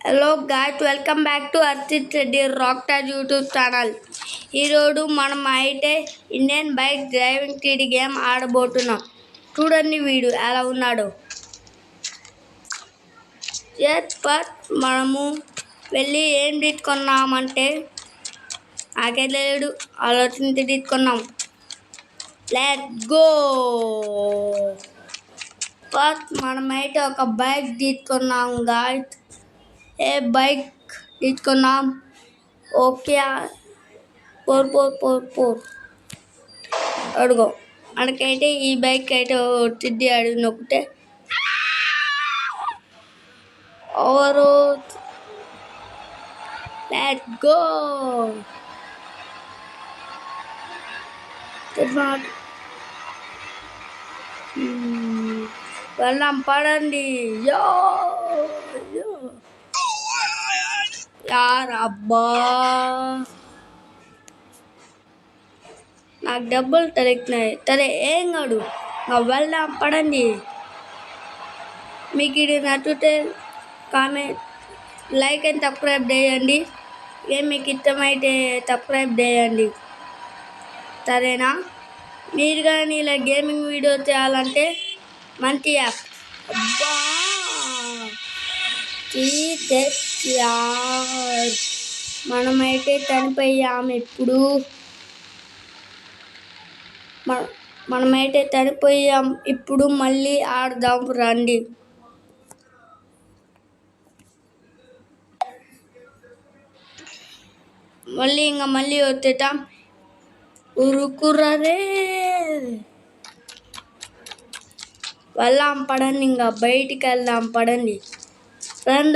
Hello guys, welcome back to Archit Reddy Rockstar YouTube channel. ఈరోజు మనం అయితే ఇండియన్ బైక్ డ్రైవింగ్ టీడీ గేమ్ ఆడబోతున్నాం. చూడండి వీడు ఎలా ఉన్నాడు. ఫస్ట్ మనము వెళ్ళి ఏం తీసుకున్నామంటే నాకే తెలియదు, ఆలోచించి తీసుకున్నాం. Let's go. ఫస్ట్ మనమైతే ఒక బైక్ తీసుకున్నాం గాయ్స్. ఏ బైక్ తీసుకున్నాం. ఓకే, పోర్ అడుగో. మనకైతే ఈ బైక్ అయితే వచ్చింది. అడుగు నొక్కితే ఓవరు. Let's go. వెళ్దాం పడండి. యో యార్ అబ్బా, నాకు డబ్బులు తరిగినాయి. సరే ఏం కాదు, వెళ్దాం పడండి. మీకు ఇది నచ్చితే కామెంట్, లైక్ అండ్ సబ్స్క్రైబ్ చేయండి. ఏం మీకు ఇష్టమైతే సబ్స్క్రైబ్ చేయండి, సరేనా? మీరు కానీ ఇలా గేమింగ్ వీడియో చేయాలంటే మంచి యాప్. అబ్బా మనమైతే చనిపోయాము. ఇప్పుడు మనమైతే చనిపోయాం. ఇప్పుడు మళ్ళీ ఆడదాం రండి. మళ్ళీ వచ్చేటాం. ఉరుకుర్రే, వెళ్దాం పడండి. బయటికి వెళ్దాం పడండి. రన్.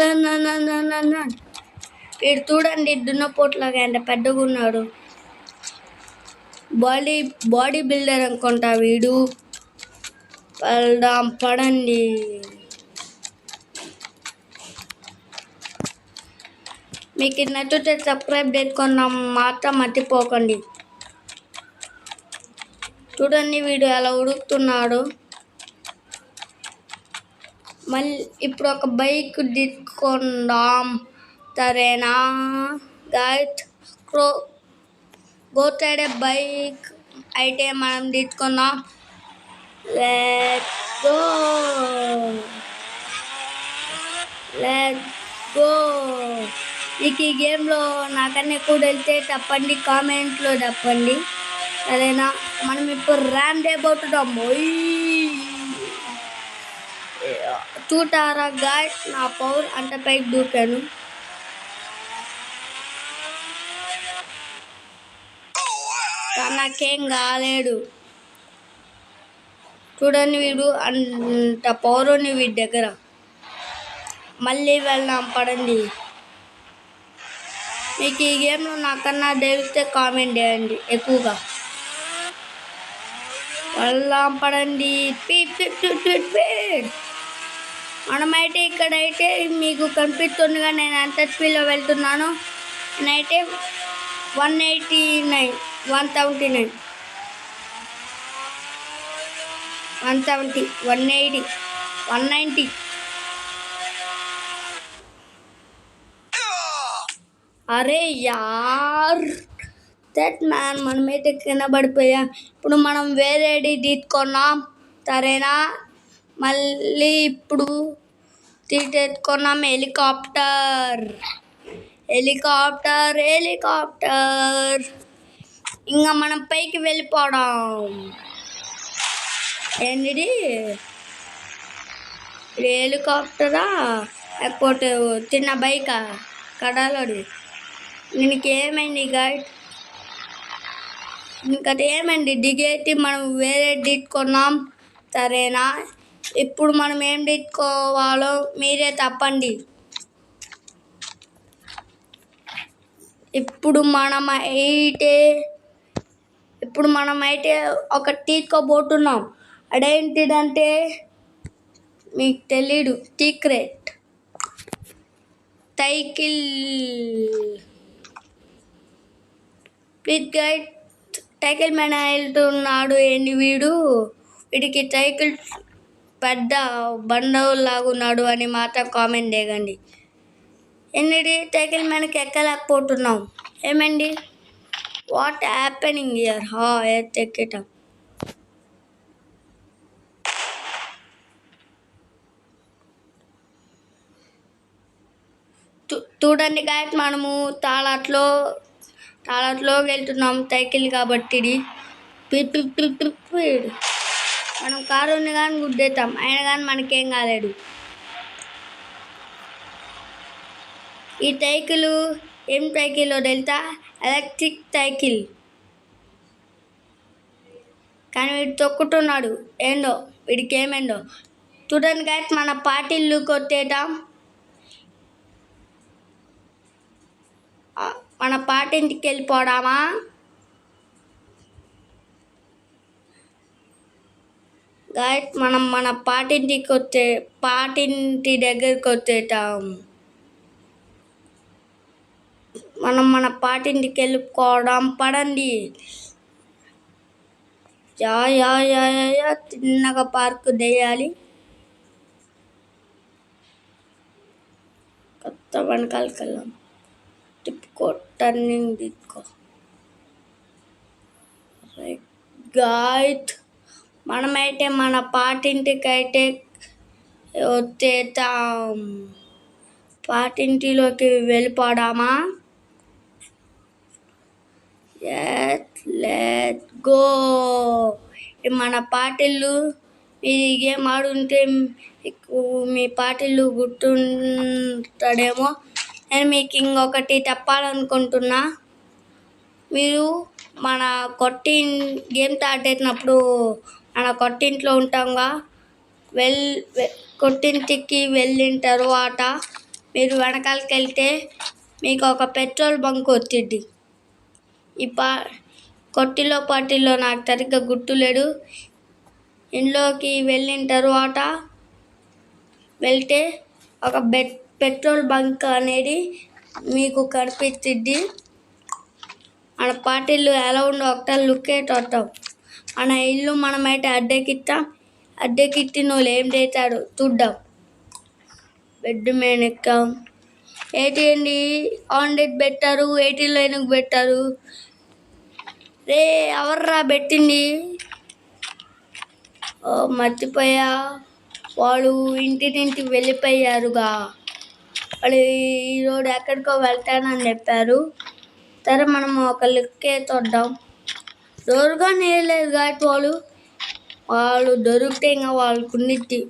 వీడు చూడండి, దున్నపోట్లాగా ఎంత పెద్దగా ఉన్నాడు. బాడీ బిల్డర్ అనుకుంటా వీడు. వెళ్దాం పడండి. మీకు నచ్చితే సబ్స్క్రైబ్ చేసుకున్నాం మాత్రం మర్చిపోకండి. చూడండి వీడు ఎలా ఉడుకుతున్నాడు. మళ్ళీ ఇప్పుడు ఒక బైక్ తీసుకుందాం, సరేనా గాయ్స్? గో సైడ్ బైక్ అయితే మనం తీసుకుందాం. Let's go. మీకు ఈ గేమ్లో నాకన్నా ఎక్కువ వెళ్తే తప్పండి, కామెంట్లో తప్పండి, సరేనా? మనం ఇప్పుడు ర్యాన్ చేయబోతున్నాం. చూటారా గాయ్స్, నా పవర్ అంత పైకి దూకాను. నాకేం కాలేడు. చూడండి వీడు అంత పవర్ ఉంది వీడి దగ్గర. మళ్ళీ వెళ్దాం పడండి. మీకు ఈ గేమ్లో నాకన్నా తెలిస్తే కామెంట్ చేయండి ఎక్కువగా. వెళ్దాం పడండి. మనమైతే ఇక్కడైతే మీకు కనిపిస్తుందిగా నేను ఎంత స్పీడ్లో వెళ్తున్నాను. నేనైతే 189, 179, 170, 180, 190. అరే యార్, దట్ మ్యాన్, మనమైతే కింద పడిపోయాం. ఇప్పుడు మనం వేరేది తీసుకున్నాం, సరేనా? మళ్ళీ ఇప్పుడు తీసుకున్నాం హెలికాప్టర్. ఇంకా మనం పైకి వెళ్ళిపోవడం. ఏంటిది? హెలికాప్టరా లేకపోతే చిన్న బైకా? కడాలది. దీనికి ఏమైంది గాయ్స్? ఇంకది ఏమైంది? దిగేసి మనం వేరే తీసుకున్నాం, సరేనా? ఇప్పుడు మనం ఏం తీసుకోవాలో మీరే చెప్పండి. ఇప్పుడు మనమైతే ఒక తీసుకోబోతున్నాం. అదేంటిదంటే మీకు తెలీదు, secret. Cycle. Please guide, cycle మీద వెళ్తున్నాడు ఏంటి వీడు? వీడికి సైకిల్ పెద్ద బండవులాగా ఉన్నాడు అని మాత్రం కామెంట్ చేయండి. ఎన్నిటి సైకిల్ మనకి ఎక్కలేకపోతున్నాం ఏమండి? What happening here? ఎక్కేటాం. చూడండి గాయస్, మనము తాళాట్లోకి వెళ్తున్నాం సైకిల్ కాబట్టి. మనం కారుని కానీ గుద్దేస్తాం, అయినా కానీ మనకేం కాలేడు. ఈ సైకిల్ ఏం సైకిల్లో తెలుసా? Electric cycle. కానీ వీడు తొక్కుతున్నాడు, ఏందో వీడికి ఏమైందో. చూడండి గాయస్, మన పార్టీలు కొట్టేద్దాం. మన పాటింటికి వెళ్ళిపోదామా? గాయస్, మనం మన పాటింటి దగ్గరికి వచ్చేద్దాం. మనం మన పాటింటికి వెళ్ళిపోవడం పడండి. యా చిన్నగా పార్కు చేయాలి. కొత్త వెనకాలకి వెళ్ళాం. తిప్పుకో, టర్నింగ్ తీసుకో. గాయస్, మనమైతే మన పాటింటికి అయితే వచ్చేద్దాం. పాటింటిలోకి వెళ్ళిపోదామా? Let's go. మన పాటిల్లు మీరు గేమ్ ఆడుంటే మీ పాటిల్లు గుర్తుంటాడేమో. నేను మీకు ఇంకొకటి చెప్పాలనుకుంటున్నా. మీరు మన గేమ్ ఆడేటప్పుడు మన కొట్టింట్లో ఉంటాంగా. కొట్టింటికి వెళ్ళిన తర్వాత మీరు వెనకాలకి వెళ్తే మీకు ఒక పెట్రోల్ బంక్ వచ్చింది. ఈ పార్టీలో నాకు సరిగ్గా గుర్తులేడు. ఇంట్లోకి వెళ్ళిన తర్వాత వెళ్తే ఒక పెట్రోల్ బంక్ అనేది మీకు కనిపించింది. మన పార్టీలు ఎలా ఉండో ఒకసారి లుక్కే చూద్దాం. మన ఇల్లు మనమైతే అద్దెకిచ్చిన వాళ్ళు ఏం చేశాడు చూద్దాం. బెడ్ మీద ఎక్కాం. 100 పెట్టారు, 89 పెట్టారు. రే ఎవర్రా పెట్టింది? మర్చిపోయా, వాళ్ళు ఇంటి నుంచి వెళ్ళిపోయారుగా. వాళ్ళు ఈరోజు ఎక్కడికో వెళ్తానని చెప్పారు. సరే, మనం ఒక లుక్కే చూద్దాం. దొరగా నేరలేదు కాబట్టి వాళ్ళు దొరికితే ఇంకా వాళ్ళకు ఉన్నిద్ది.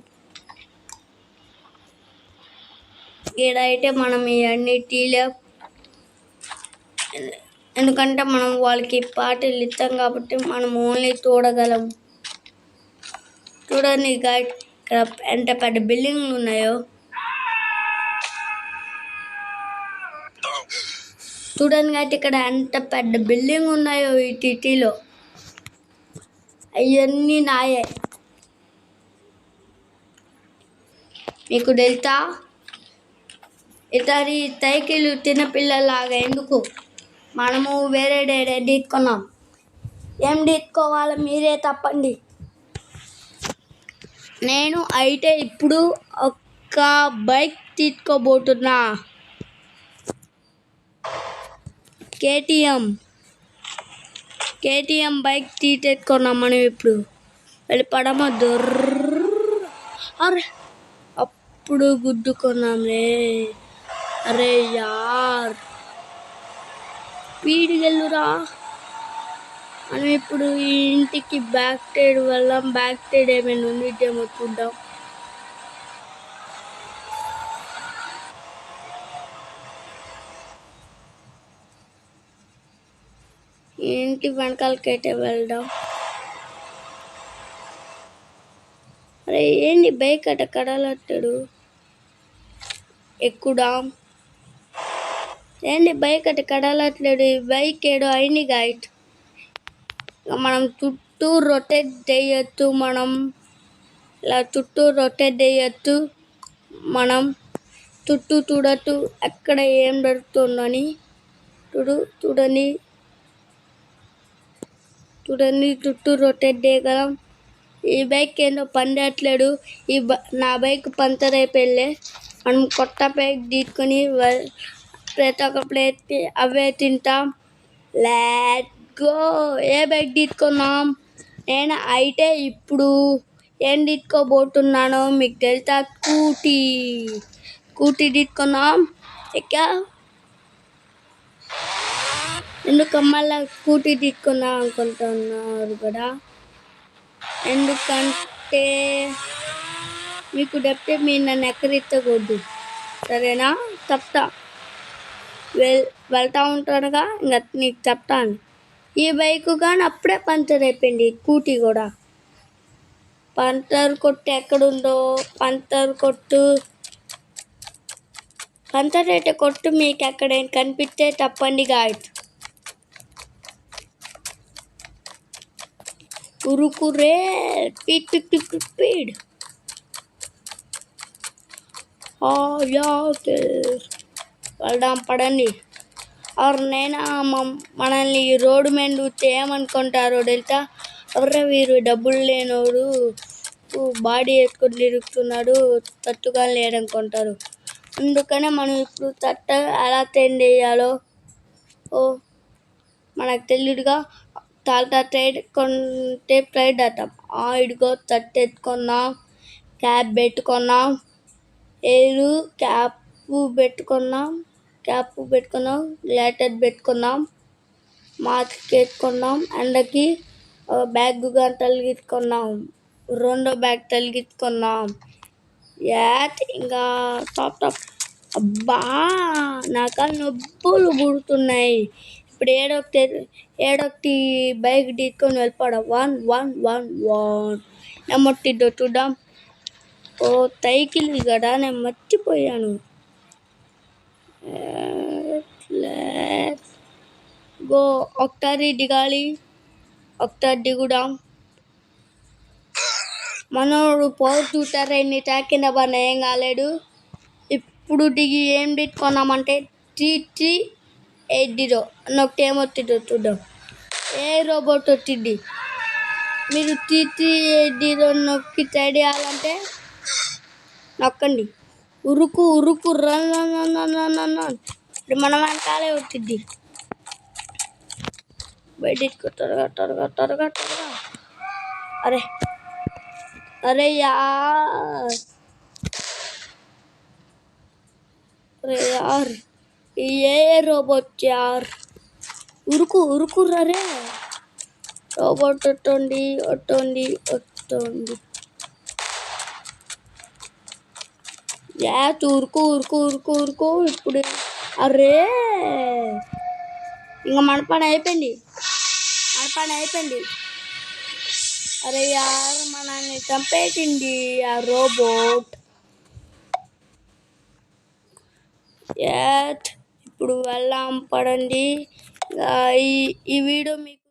ఈడైతే మనం ఇవన్నీ తీయలేం, ఎందుకంటే మనం వాళ్ళకి పార్టీలు ఇస్తాం కాబట్టి మనం ఓన్లీ చూడగలం. చూడండి గాయస్, ఇక్కడ ఎంత పెద్ద బిల్డింగ్లు ఉన్నాయో. చూడండి గాయస్, ఇక్కడ ఎంత పెద్ద బిల్డింగ్ ఉన్నాయో ఈ సిటీలో. అవన్నీ నాయే. మీకు తెలుసా? ఇతని సైకిల్ చిన్నపిల్లలాగా ఎందుకు? మనము వేరే డేడే తీసుకున్నాం. ఏం తీసుకోవాలో మీరే తప్పండి. నేను అయితే ఇప్పుడు ఒక బైక్ తీసుకోబోతున్నా. కేటీఎం బైక్ తీసేసుకున్నాం మనం. ఇప్పుడు వెళ్ళిపడమా? అరే, అప్పుడు గుద్దుకున్నాంలే. అరే యార్, స్పీడ్కి వెళ్ళురా. మనం ఇప్పుడు ఈ ఇంటికి బ్యాక్ సైడ్ వెళ్ళాం. బ్యాక్ సైడ్ ఏమైనా ఉండిద్దేమో చూద్దాం. ఇంటి వెనకాలకైతే వెళ్దాం. అరే ఏంటి బైక్ అట్ట కడలట్టాడు? ఎక్కుదాం. ఏంటి బైక్ అట్ట కడలట్లేడు? బైక్ ఏడో అయింది గాయస్. మనం చుట్టూ రొటేట్ చేయొచ్చు. మనం ఇలా చుట్టూ రొటేట్ చేయొచ్చు. మనం చుట్టూ చూడొచ్చు ఎక్కడ ఏం జరుగుతుందని. చూడండి చుట్టూ రొటేట్ చేయగలం. ఈ బైక్ ఏందో పనిచేయట్లేదు. నా బైక్ పంచర్ అయిపోయింది. మనం కొత్త ప్లేట్ తీసుకొని ప్రతి ఒక్క ప్లేట్కి అవే తింటాం. Let go. ఏ బైక్ తీసుకున్నాం? నేను అయితే ఇప్పుడు ఏం తీసుకోబోతున్నానో మీకు తెలుసా? స్కూటీ తీసుకున్నాం. ఎందుకు మళ్ళీ స్కూటీ తీసుకున్నాం అనుకుంటున్నారు కదా? ఎందుకంటే మీకు చెప్తే మీరు నన్ను ఎక్కడిచ్చకూడదు, సరేనా? చెప్తా, వెళ్తా ఉంటానుగా, ఇంకా నీకు చెప్తాను. ఈ బైక్ కానీ అప్పుడే పంచర్ అయిపోయింది. స్కూటీ కూడా. పంచర్ కొట్టు ఎక్కడుందో? పంచర్ అయితే కొట్టు మీకు ఎక్కడైనా కనిపిస్తే తప్పండి గాయస్. ఉరుకురే, స్పీడ్. వెళ్దాం పడండి. ఎవరినైనా మనల్ని రోడ్డు మీద చూస్తే ఏమనుకుంటారో తెలుసా? ఎవరా వీరు డబ్బులు లేనోడు, బాడీ వేసుకొని తిరుగుతున్నాడు, తట్టుగా లేడనుకుంటారు. అందుకనే మనం ఇప్పుడు ఎలా ట్రైన్ చేయాలో మనకు తెలియదుగా. చాలా ట్రైడ్ కొంటే ట్రైడ్ అవుతాం. ఇదిగో తట్టు ఎత్తుకున్నాం, క్యాప్ పెట్టుకున్నాం, క్యాప్ పెట్టుకున్నాం, గ్లాటర్ పెట్టుకున్నాం, మాస్క్ వేసుకున్నాం, ఎండకి బ్యాగ్ కానీ తలిగించుకున్నాం, రెండో బ్యాగ్ తలిగించుకున్నాం. ఇంకా టాప్. అబ్బా, నా కాళ్ళు నొప్పులు పుడుతున్నాయి. ఇప్పుడు ఏడొకటి బైక్ తీసుకొని వెళ్ళిపోవడం. 1 నెమ్మొట్టిద్దో చూద్దాం. సైకిల్ కదా, నేను మర్చిపోయాను. గో. ఒకసారి దిగాలి, ఒకసారి దిగుదాం. మనోడు పవర్ చూసారా ఎన్ని తాకింద పడినా ఏం కాలేడు. ఇప్పుడు దిగి ఏం తీసుకున్నామంటే 3380 నొక్కి ఏమొచ్చిందో చూద్దాం. ఏ రోబోట్ వచ్చింది? మీరు 3380 నొక్కి ట్రై చేయాలంటే నొక్కండి. ఉరుకు రన్. ఇప్పుడు మన వెనకాలే వచ్చింది. బయటికి త్వరగా. అరే యార్, ఏ రోబోట్ యార్, ఉరుకు రే. రోబోట్ ఒట్టండి. ఉరుకు. ఇప్పుడు అరే, ఇంకా మన పని అయిపోయింది. అరే యార్, మనల్ని చంపేసింది ఆ రోబోట్. ఇప్పుడు వెళ్ళాం పడండి. ఈ వీడియో మీకు